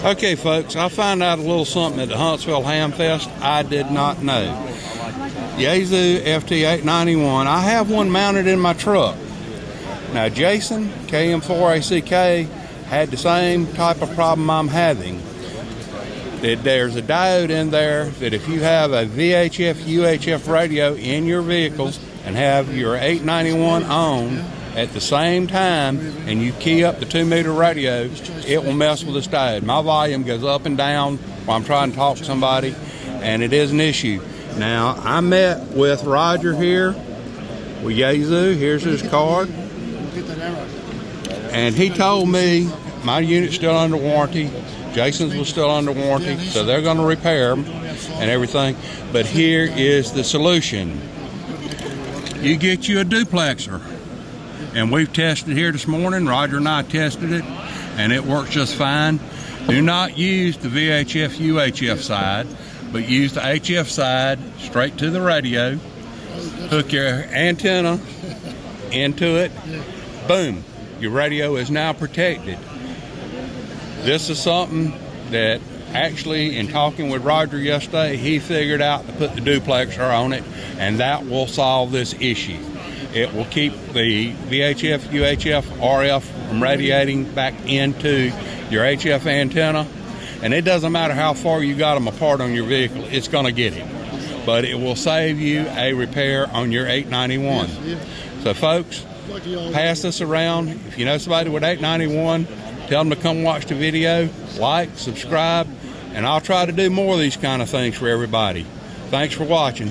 Okay, folks, I found out a little something at the Huntsville Hamfest I did not know. Yaesu FT891. I have one mounted in my truck. Now, Jason, KM4ACK, had the same type of problem I'm having. There's a diode in there that if you have a VHF, UHF radio in your vehicles and have your 891 on at the same time and you key up the 2-meter radio, it will mess with this diode. My volume goes up and down while I'm trying to talk to somebody, and it is an issue. Now, I met with Rodger here with Yaesu. Here's his card. And he told me my unit's still under warranty. Jason's was still under warranty, so they're going to repair them and everything. But here is the solution. You get you a duplexer. And we've tested here this morning. Rodger and I tested it, and it works just fine. Do not use the VHF, UHF side, but use the HF side straight to the radio. Hook your antenna into it. Boom. Your radio is now protected. This is something that actually, in talking with Rodger yesterday, he figured out to put the duplexer on it, and that will solve this issue. It will keep the VHF, UHF, RF from radiating back into your HF antenna. And it doesn't matter how far you got them apart on your vehicle, it's going to get it. But it will save you a repair on your 891. So folks, pass this around. If you know somebody with 891, tell them to come watch the video, like, subscribe, and I'll try to do more of these kind of things for everybody. Thanks for watching.